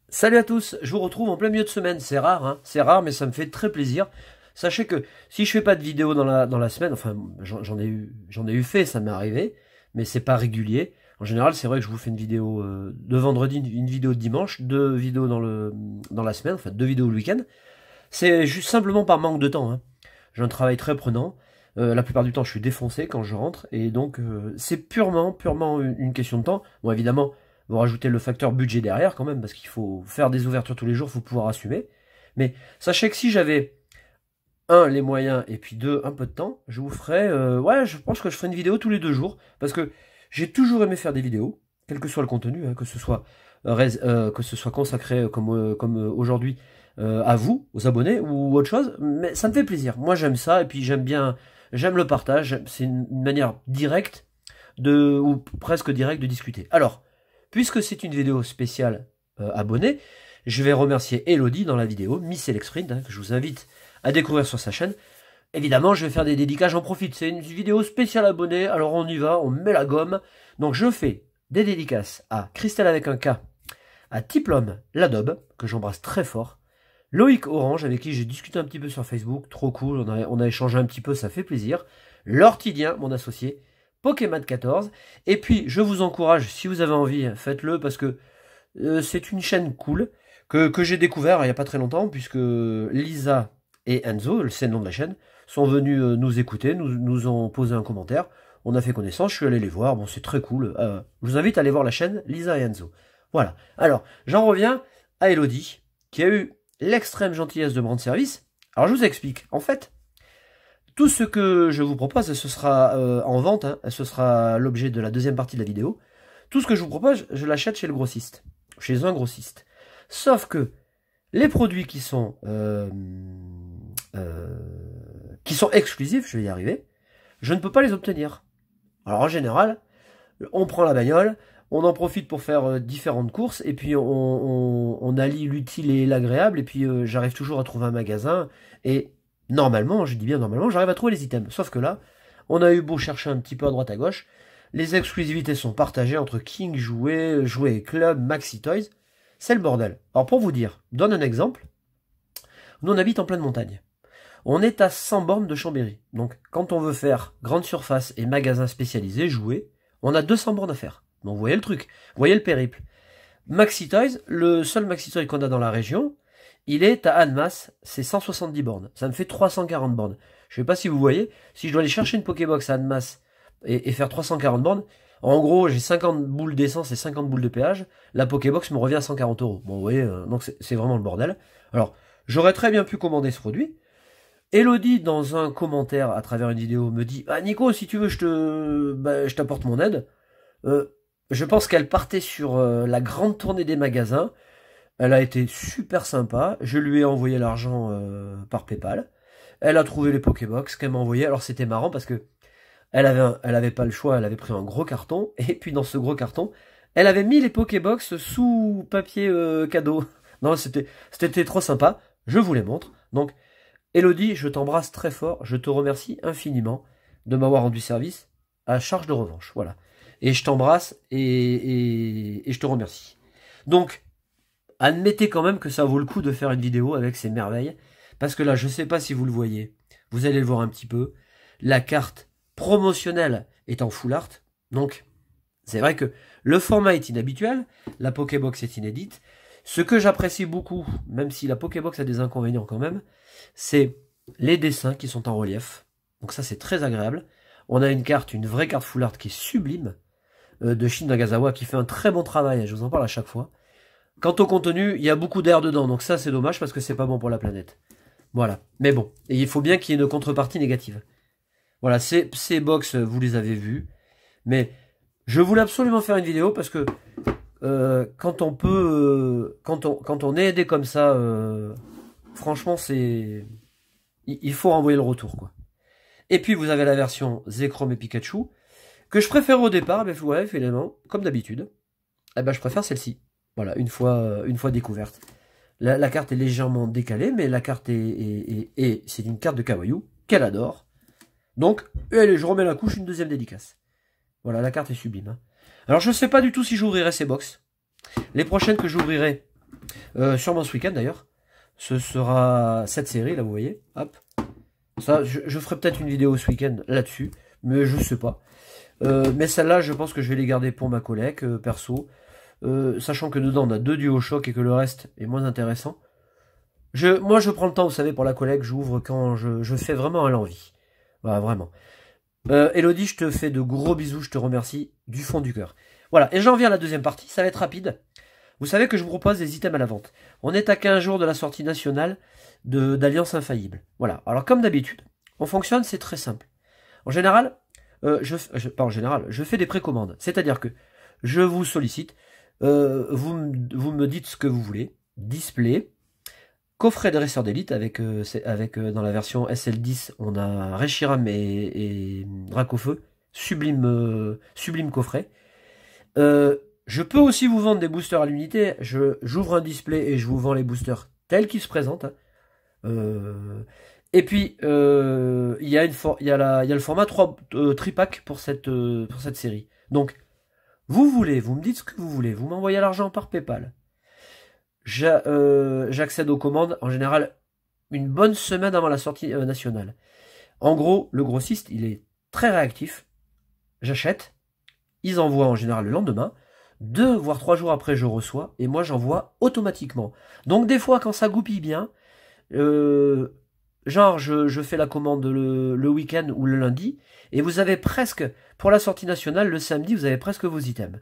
Salut à tous, je vous retrouve en plein milieu de semaine, c'est rare, hein, c'est rare mais ça me fait très plaisir. Sachez que si je fais pas de vidéo dans la semaine, enfin j'en ai eu fait, ça m'est arrivé, mais c'est pas régulier. En général c'est vrai que je vous fais une vidéo de vendredi, une vidéo de dimanche, 2 vidéos dans la semaine, enfin 2 vidéos le week-end. C'est juste simplement par manque de temps, hein. J'ai un travail très prenant, la plupart du temps je suis défoncé quand je rentre, et donc c'est purement une question de temps. Bon évidemment, vous rajoutez le facteur budget derrière quand même, parce qu'il faut faire des ouvertures tous les jours, il faut pouvoir assumer. Mais sachez que si j'avais, un, les moyens, et puis deux, un peu de temps, je vous ferai, ouais, je pense que je ferai une vidéo tous les 2 jours, parce que j'ai toujours aimé faire des vidéos, quel que soit le contenu, hein, que ce soit consacré comme aujourd'hui à vous, aux abonnés, ou autre chose, mais ça me fait plaisir. Moi j'aime ça, et puis j'aime le partage, c'est une manière directe, ou presque directe de discuter. Alors, puisque c'est une vidéo spéciale abonnée, je vais remercier Elodie dans la vidéo, Miss Elexprint, hein, que je vous invite à découvrir sur sa chaîne. Évidemment, je vais faire des dédicaces, j'en profite. C'est une vidéo spéciale abonnée, alors on y va, on met la gomme. Donc je fais des dédicaces à Christelle avec un K, à Tiplom, l'Adobe, que j'embrasse très fort, Loïc Orange, avec qui j'ai discuté un petit peu sur Facebook, trop cool, on a échangé un petit peu, ça fait plaisir, Lortidien, mon associé, Pokémon14, et puis je vous encourage, si vous avez envie, faites-le, parce que c'est une chaîne cool, que j'ai découvert il n'y a pas très longtemps, puisque Lisa et Enzo, c'est le nom de la chaîne, sont venus nous écouter, nous ont posé un commentaire, on a fait connaissance, je suis allé les voir, bon c'est très cool, je vous invite à aller voir la chaîne Lisa et Enzo. Voilà, alors j'en reviens à Elodie, qui a eu l'extrême gentillesse de me rendre service. Alors je vous explique, en fait, tout ce que je vous propose, ce sera en vente, hein, ce sera l'objet de la deuxième partie de la vidéo. Tout ce que je vous propose, je l'achète chez le grossiste, chez un grossiste. Sauf que les produits qui sont exclusifs, je vais y arriver, je ne peux pas les obtenir. Alors en général, on prend la bagnole, on en profite pour faire différentes courses, et puis on allie l'utile et l'agréable, et puis j'arrive toujours à trouver un magasin, et normalement, je dis bien normalement, j'arrive à trouver les items. Sauf que là, on a eu beau chercher un petit peu à droite à gauche, les exclusivités sont partagées entre King Jouets, Jouets Club, Maxi Toys, c'est le bordel. Alors pour vous dire, je donne un exemple, nous on habite en pleine montagne. On est à 100 bornes de Chambéry. Donc quand on veut faire grande surface et magasin spécialisé, jouets, on a 200 bornes à faire. Donc vous voyez le truc, vous voyez le périple. Maxi Toys, le seul Maxi Toy qu'on a dans la région, il est à Annemasse, c'est 170 bornes. Ça me fait 340 bornes. Je sais pas si vous voyez, si je dois aller chercher une Pokébox à Annemasse et faire 340 bornes, en gros j'ai 50 boules d'essence et 50 boules de péage, la Pokébox me revient à 140 €. Bon vous voyez, donc c'est vraiment le bordel. Alors, j'aurais très bien pu commander ce produit. Elodie, dans un commentaire à travers une vidéo, me dit « Ah Nico, si tu veux, je t'apporte mon aide. Je pense qu'elle partait sur la grande tournée des magasins. Elle a été super sympa. Je lui ai envoyé l'argent par PayPal. Elle a trouvé les Pokébox qu'elle m'a envoyé. Alors c'était marrant parce que elle avait pas le choix. Elle avait pris un gros carton. Et puis dans ce gros carton, elle avait mis les Pokébox sous papier cadeau. Non, c'était trop sympa. Je vous les montre. Donc, Elodie, je t'embrasse très fort. Je te remercie infiniment de m'avoir rendu service à charge de revanche. Voilà. Et je t'embrasse et je te remercie. Donc, admettez quand même que ça vaut le coup de faire une vidéo avec ces merveilles. Parce que là, je ne sais pas si vous le voyez. Vous allez le voir un petit peu. La carte promotionnelle est en full art. Donc, c'est vrai que le format est inhabituel. La Pokébox est inédite. Ce que j'apprécie beaucoup, même si la Pokébox a des inconvénients quand même, c'est les dessins qui sont en relief. Donc ça, c'est très agréable. On a une vraie carte full art qui est sublime, de Shin Nagasawa, qui fait un très bon travail. Je vous en parle à chaque fois. Quant au contenu, il y a beaucoup d'air dedans, donc ça c'est dommage parce que c'est pas bon pour la planète. Voilà, mais bon, et il faut bien qu'il y ait une contrepartie négative. Voilà, ces box, vous les avez vues, mais je voulais absolument faire une vidéo parce que quand on peut, quand on est aidé comme ça, franchement il faut envoyer le retour quoi. Et puis vous avez la version Zekrom et Pikachu que je préfère au départ, mais ouais, finalement, comme d'habitude, eh ben je préfère celle-ci. Voilà, une fois découverte. La carte est légèrement décalée, mais la carte c'est une carte de Kawaii qu'elle adore. Donc, allez, je remets la couche, une deuxième dédicace. Voilà, la carte est sublime. Hein. Alors, je ne sais pas du tout si j'ouvrirai ces box. Les prochaines que j'ouvrirai, sûrement ce week-end d'ailleurs, ce sera cette série, là, vous voyez. Hop. Ça, je ferai peut-être une vidéo ce week-end là-dessus, mais je sais pas. Mais celle-là, je pense que je vais les garder pour ma collègue, perso. Sachant que dedans, on a 2 DualShock et que le reste est moins intéressant. Moi, je prends le temps, vous savez, pour la collègue, j'ouvre quand je fais vraiment à l'envie. Voilà, vraiment. Elodie, je te fais de gros bisous, je te remercie du fond du cœur. Voilà, et j'en viens à la deuxième partie, ça va être rapide. Vous savez que je vous propose des items à la vente. On est à 15 jours de la sortie nationale d'Alliance Infaillible. Voilà, alors comme d'habitude, on fonctionne, c'est très simple. En général, je fais des précommandes. C'est-à-dire que je vous sollicite, vous me dites ce que vous voulez. Display, coffret dresseur d'élite avec dans la version SL10, on a Reshiram et Dracofeu. Sublime coffret. Je peux aussi vous vendre des boosters à l'unité. J'ouvre un display et je vous vends les boosters tels qu'ils se présentent. Et puis il y a le format 3 tripack pour cette série. Donc vous me dites ce que vous voulez, vous m'envoyez l'argent par PayPal. J'accède aux commandes en général une bonne semaine avant la sortie nationale. En gros, le grossiste il est très réactif. J'achète, ils envoient en général le lendemain. 2 voire 3 jours après je reçois et moi j'envoie automatiquement. Donc des fois quand ça goupille bien, genre je fais la commande le week-end ou le lundi et vous avez presque, pour la sortie nationale, le samedi vous avez presque vos items.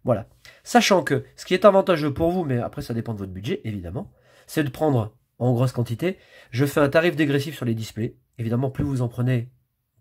Voilà. Sachant que ce qui est avantageux pour vous, mais après ça dépend de votre budget évidemment, c'est de prendre en grosse quantité. Je fais un tarif dégressif sur les displays. Évidemment plus vous en prenez,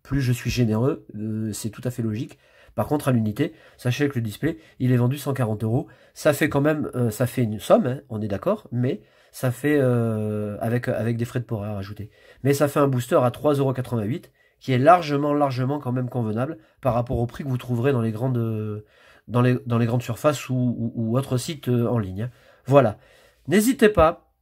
plus je suis généreux, c'est tout à fait logique. Par contre, à l'unité, sachez que le display, il est vendu 140 €. Ça fait quand même, ça fait une somme, hein, on est d'accord, mais ça fait, avec des frais de port à rajouter. Mais ça fait un booster à 3,88 €, qui est largement quand même convenable par rapport au prix que vous trouverez dans les grandes, dans les grandes surfaces ou autres sites en ligne. Voilà. N'hésitez pas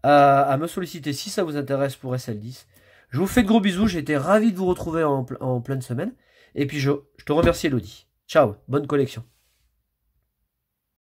à me solliciter si ça vous intéresse pour SL10. Je vous fais de gros bisous, j'ai été ravi de vous retrouver en pleine semaine. Et puis je te remercie Elodie. Ciao, bonne collection.